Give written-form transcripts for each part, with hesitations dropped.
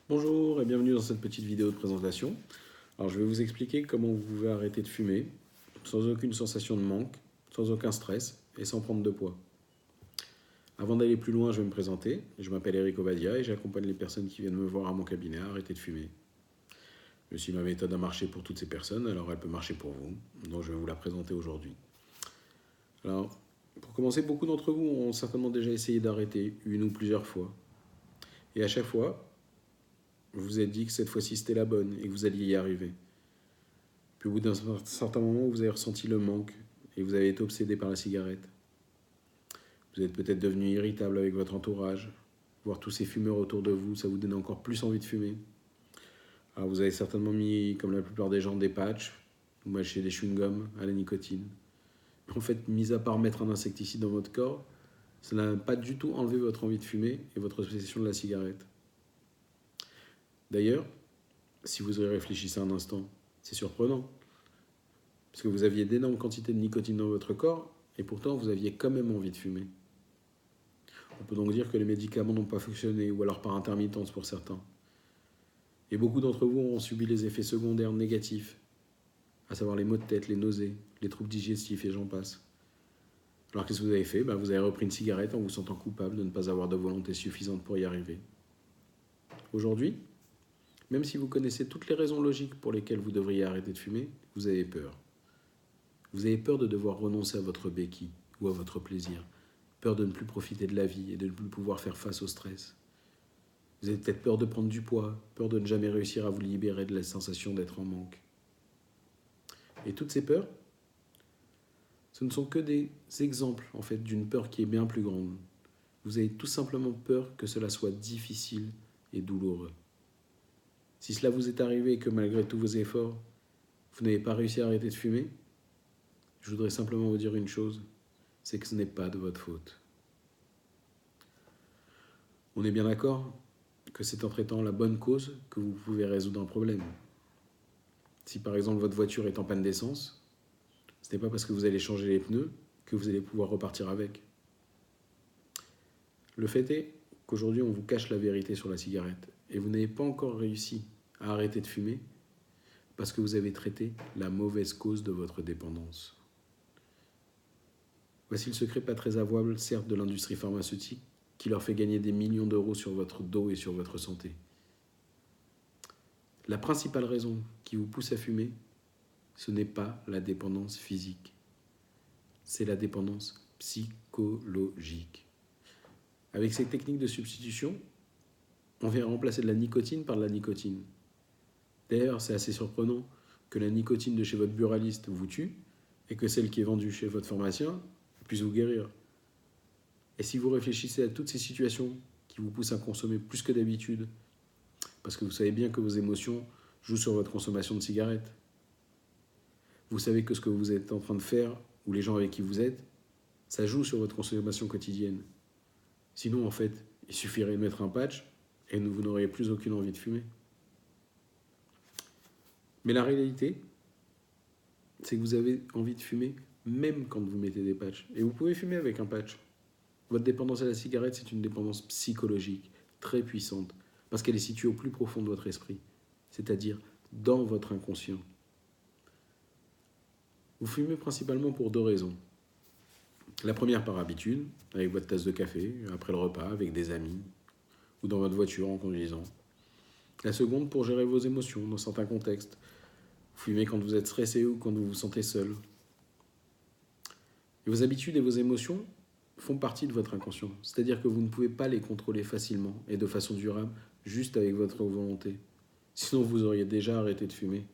Bonjour et bienvenue dans cette petite vidéo de présentation. Alors je vais vous expliquer comment vous pouvez arrêter de fumer sans aucune sensation de manque, sans aucun stress et sans prendre de poids. Avant d'aller plus loin, je vais me présenter. Je m'appelle Eric Obadia et j'accompagne les personnes qui viennent me voir à mon cabinet à arrêter de fumer. Si ma méthode a marché pour toutes ces personnes, alors elle peut marcher pour vous. Donc je vais vous la présenter aujourd'hui. Alors, pour commencer, beaucoup d'entre vous ont certainement déjà essayé d'arrêter une ou plusieurs fois. Et à chaque fois, vous vous êtes dit que cette fois-ci c'était la bonne et que vous alliez y arriver. Puis au bout d'un certain moment, vous avez ressenti le manque et vous avez été obsédé par la cigarette. Vous êtes peut-être devenu irritable avec votre entourage. Voir tous ces fumeurs autour de vous, ça vous donne encore plus envie de fumer. Alors vous avez certainement mis, comme la plupart des gens, des patchs ou mâché des chewing-gums à la nicotine. En fait, mis à part mettre un insecticide dans votre corps, ça n'a pas du tout enlevé votre envie de fumer et votre obsession de la cigarette. D'ailleurs, si vous y réfléchissez un instant, c'est surprenant. Parce que vous aviez d'énormes quantités de nicotine dans votre corps et pourtant vous aviez quand même envie de fumer. On peut donc dire que les médicaments n'ont pas fonctionné ou alors par intermittence pour certains. Et beaucoup d'entre vous ont subi les effets secondaires négatifs, à savoir les maux de tête, les nausées, les troubles digestifs et j'en passe. Alors qu'est-ce que vous avez fait ? Vous avez repris une cigarette en vous sentant coupable de ne pas avoir de volonté suffisante pour y arriver. Aujourd'hui, même si vous connaissez toutes les raisons logiques pour lesquelles vous devriez arrêter de fumer, vous avez peur. Vous avez peur de devoir renoncer à votre béquille ou à votre plaisir, peur de ne plus profiter de la vie et de ne plus pouvoir faire face au stress. Vous avez peut-être peur de prendre du poids, peur de ne jamais réussir à vous libérer de la sensation d'être en manque. Et toutes ces peurs, ce ne sont que des exemples en fait d'une peur qui est bien plus grande. Vous avez tout simplement peur que cela soit difficile et douloureux. Si cela vous est arrivé et que malgré tous vos efforts, vous n'avez pas réussi à arrêter de fumer, je voudrais simplement vous dire une chose, c'est que ce n'est pas de votre faute. On est bien d'accord que c'est en traitant la bonne cause que vous pouvez résoudre un problème. Si par exemple votre voiture est en panne d'essence, ce n'est pas parce que vous allez changer les pneus que vous allez pouvoir repartir avec. Le fait est qu'aujourd'hui on vous cache la vérité sur la cigarette et vous n'avez pas encore réussi à arrêter de fumer parce que vous avez traité la mauvaise cause de votre dépendance. Voici le secret pas très avouable, certes, de l'industrie pharmaceutique qui leur fait gagner des millions d'euros sur votre dos et sur votre santé. La principale raison qui vous pousse à fumer, ce n'est pas la dépendance physique, c'est la dépendance psychologique. Avec ces techniques de substitution, on vient remplacer de la nicotine par de la nicotine. D'ailleurs, c'est assez surprenant que la nicotine de chez votre buraliste vous tue et que celle qui est vendue chez votre pharmacien puisse vous guérir. Et si vous réfléchissez à toutes ces situations qui vous poussent à consommer plus que d'habitude, parce que vous savez bien que vos émotions jouent sur votre consommation de cigarettes, vous savez que ce que vous êtes en train de faire, ou les gens avec qui vous êtes, ça joue sur votre consommation quotidienne. Sinon, en fait, il suffirait de mettre un patch et vous n'auriez plus aucune envie de fumer. Mais la réalité, c'est que vous avez envie de fumer même quand vous mettez des patchs. Et vous pouvez fumer avec un patch. Votre dépendance à la cigarette, c'est une dépendance psychologique très puissante parce qu'elle est située au plus profond de votre esprit, c'est-à-dire dans votre inconscient. Vous fumez principalement pour deux raisons. La première par habitude, avec votre tasse de café, après le repas, avec des amis, ou dans votre voiture en conduisant. La seconde pour gérer vos émotions dans certains contextes. Vous fumez quand vous êtes stressé ou quand vous vous sentez seul. Et vos habitudes et vos émotions font partie de votre inconscient. C'est-à-dire que vous ne pouvez pas les contrôler facilement et de façon durable, juste avec votre volonté. Sinon, vous auriez déjà arrêté de fumer.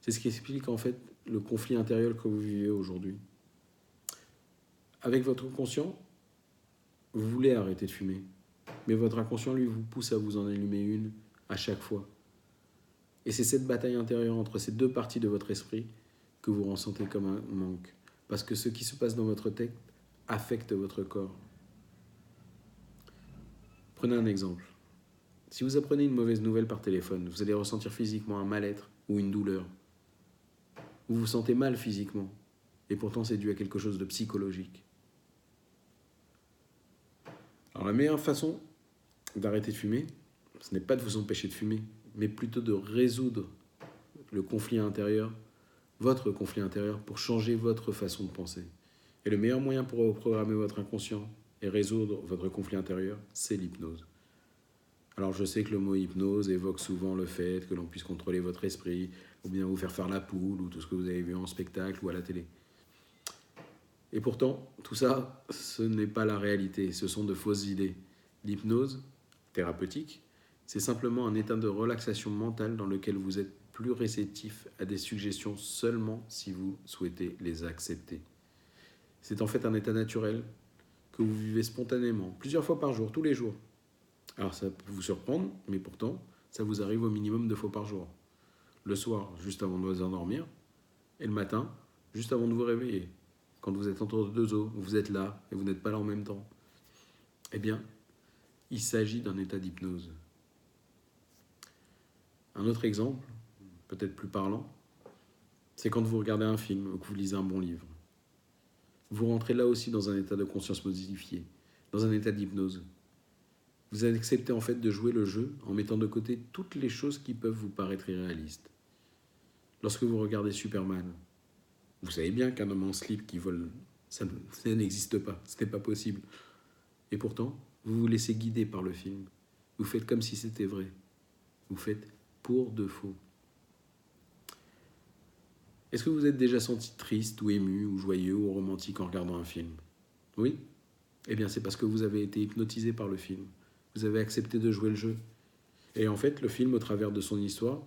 C'est ce qui explique en fait le conflit intérieur que vous vivez aujourd'hui. Avec votre conscient, vous voulez arrêter de fumer. Mais votre inconscient, lui, vous pousse à vous en allumer une à chaque fois. Et c'est cette bataille intérieure entre ces deux parties de votre esprit que vous ressentez comme un manque. Parce que ce qui se passe dans votre tête affecte votre corps. Prenez un exemple. Si vous apprenez une mauvaise nouvelle par téléphone, vous allez ressentir physiquement un mal-être ou une douleur. Vous vous sentez mal physiquement, et pourtant c'est dû à quelque chose de psychologique. Alors la meilleure façon d'arrêter de fumer, ce n'est pas de vous empêcher de fumer, mais plutôt de résoudre le conflit intérieur, votre conflit intérieur, pour changer votre façon de penser. Et le meilleur moyen pour reprogrammer votre inconscient et résoudre votre conflit intérieur, c'est l'hypnose. Alors je sais que le mot hypnose évoque souvent le fait que l'on puisse contrôler votre esprit, ou bien vous faire la poule, ou tout ce que vous avez vu en spectacle ou à la télé. Et pourtant, tout ça, ce n'est pas la réalité, ce sont de fausses idées. L'hypnose thérapeutique, c'est simplement un état de relaxation mentale dans lequel vous êtes plus réceptif à des suggestions seulement si vous souhaitez les accepter. C'est en fait un état naturel que vous vivez spontanément, plusieurs fois par jour, tous les jours. Alors ça peut vous surprendre, mais pourtant, ça vous arrive au minimum 2 fois par jour. Le soir, juste avant de vous endormir, et le matin, juste avant de vous réveiller. Quand vous êtes entre deux eaux, vous êtes là et vous n'êtes pas là en même temps. Eh bien, il s'agit d'un état d'hypnose. Un autre exemple, peut-être plus parlant, c'est quand vous regardez un film ou que vous lisez un bon livre. Vous rentrez là aussi dans un état de conscience modifié, dans un état d'hypnose. Vous acceptez en fait de jouer le jeu en mettant de côté toutes les choses qui peuvent vous paraître irréalistes. Lorsque vous regardez Superman, vous savez bien qu'un homme en slip qui vole, ça n'existe pas, ce n'est pas possible. Et pourtant, vous vous laissez guider par le film. Vous faites comme si c'était vrai. Vous faites pour de faux. Est-ce que vous êtes déjà senti triste ou ému ou joyeux ou romantique en regardant un film? Oui? Eh bien, c'est parce que vous avez été hypnotisé par le film. Vous avez accepté de jouer le jeu. Et en fait, le film, au travers de son histoire,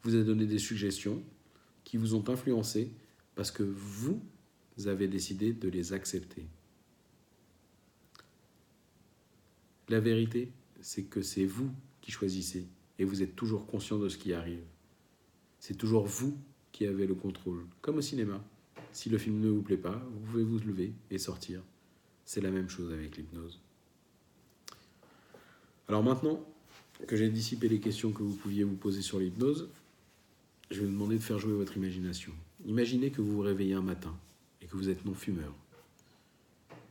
vous a donné des suggestions qui vous ont influencé parce que vous avez décidé de les accepter. La vérité, c'est que c'est vous qui choisissez et vous êtes toujours conscient de ce qui arrive. C'est toujours vous qui avez le contrôle, comme au cinéma. Si le film ne vous plaît pas, vous pouvez vous lever et sortir. C'est la même chose avec l'hypnose. Alors maintenant que j'ai dissipé les questions que vous pouviez vous poser sur l'hypnose, je vais vous demander de faire jouer votre imagination. Imaginez que vous vous réveillez un matin et que vous êtes non-fumeur.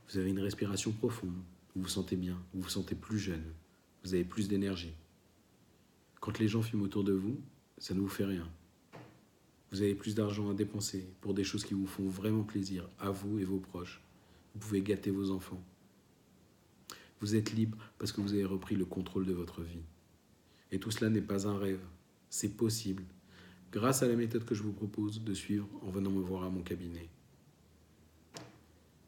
Vous avez une respiration profonde, vous vous sentez bien, vous vous sentez plus jeune, vous avez plus d'énergie. Quand les gens fument autour de vous, ça ne vous fait rien. Vous avez plus d'argent à dépenser pour des choses qui vous font vraiment plaisir à vous et vos proches. Vous pouvez gâter vos enfants. Vous êtes libre parce que vous avez repris le contrôle de votre vie. Et tout cela n'est pas un rêve, c'est possible, grâce à la méthode que je vous propose de suivre en venant me voir à mon cabinet.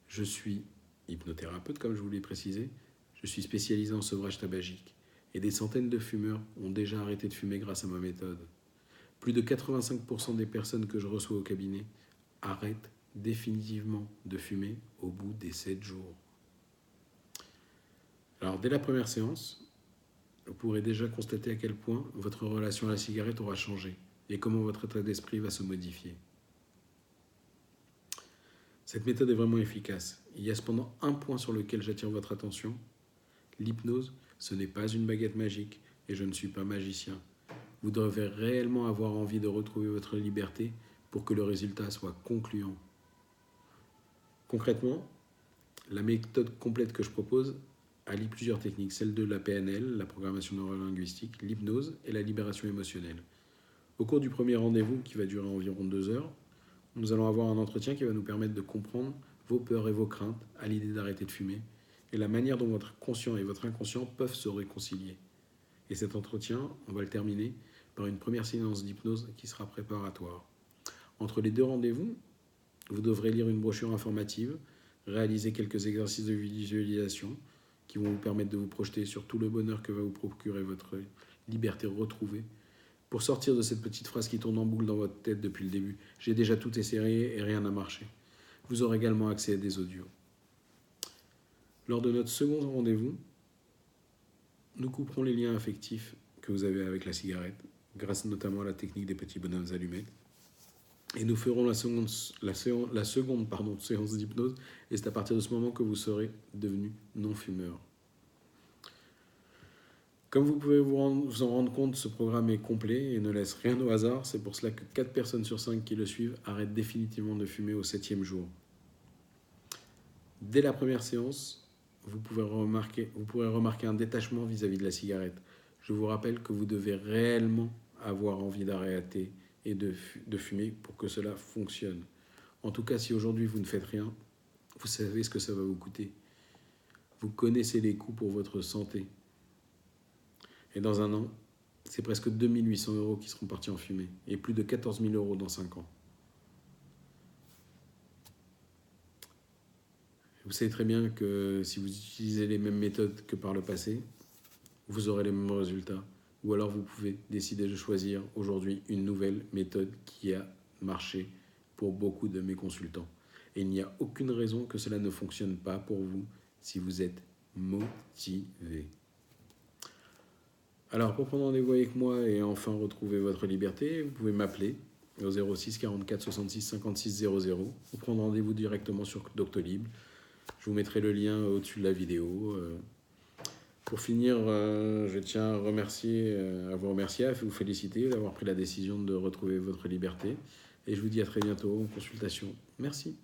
Je suis hypnothérapeute, comme je vous l'ai précisé. Je suis spécialisé en sevrage tabagique. Et des centaines de fumeurs ont déjà arrêté de fumer grâce à ma méthode. Plus de 85% des personnes que je reçois au cabinet arrêtent définitivement de fumer au bout des 7 jours. Alors, dès la première séance, vous pourrez déjà constater à quel point votre relation à la cigarette aura changé et comment votre état d'esprit va se modifier. Cette méthode est vraiment efficace. Il y a cependant un point sur lequel j'attire votre attention. L'hypnose, ce n'est pas une baguette magique et je ne suis pas magicien. Vous devez réellement avoir envie de retrouver votre liberté pour que le résultat soit concluant. Concrètement, la méthode complète que je propose allie plusieurs techniques, celle de la PNL, la programmation neurolinguistique, l'hypnose et la libération émotionnelle. Au cours du premier rendez-vous, qui va durer environ 2 heures, nous allons avoir un entretien qui va nous permettre de comprendre vos peurs et vos craintes à l'idée d'arrêter de fumer et la manière dont votre conscient et votre inconscient peuvent se réconcilier. Et cet entretien, on va le terminer par une première séance d'hypnose qui sera préparatoire. Entre les 2 rendez-vous, vous devrez lire une brochure informative, réaliser quelques exercices de visualisation qui vont vous permettre de vous projeter sur tout le bonheur que va vous procurer votre liberté retrouvée. Pour sortir de cette petite phrase qui tourne en boucle dans votre tête depuis le début, j'ai déjà tout essayé et rien n'a marché. Vous aurez également accès à des audios. Lors de notre second rendez-vous, nous couperons les liens affectifs que vous avez avec la cigarette, grâce notamment à la technique des petits bonhommes allumettes. Et nous ferons la seconde séance d'hypnose, et c'est à partir de ce moment que vous serez devenu non-fumeur. Comme vous pouvez vous en rendre compte, ce programme est complet et ne laisse rien au hasard. C'est pour cela que 4 personnes sur 5 qui le suivent arrêtent définitivement de fumer au 7e jour. Dès la première séance, vous pourrez remarquer un détachement vis-à-vis de la cigarette. Je vous rappelle que vous devez réellement avoir envie d'arrêter et de fumer pour que cela fonctionne. En tout cas, si aujourd'hui vous ne faites rien, vous savez ce que ça va vous coûter. Vous connaissez les coûts pour votre santé. Et dans un an, c'est presque 2800 € qui seront partis en fumée et plus de 14 000 € dans 5 ans. Vous savez très bien que si vous utilisez les mêmes méthodes que par le passé, vous aurez les mêmes résultats. Ou alors vous pouvez décider de choisir aujourd'hui une nouvelle méthode qui a marché pour beaucoup de mes consultants. Et il n'y a aucune raison que cela ne fonctionne pas pour vous si vous êtes motivé. Alors pour prendre rendez-vous avec moi et enfin retrouver votre liberté, vous pouvez m'appeler au 06 44 66 56 00 ou prendre rendez-vous directement sur Doctolib. Je vous mettrai le lien au-dessus de la vidéo. Pour finir, je tiens à vous remercier, à vous féliciter d'avoir pris la décision de retrouver votre liberté. Et je vous dis à très bientôt en consultation. Merci.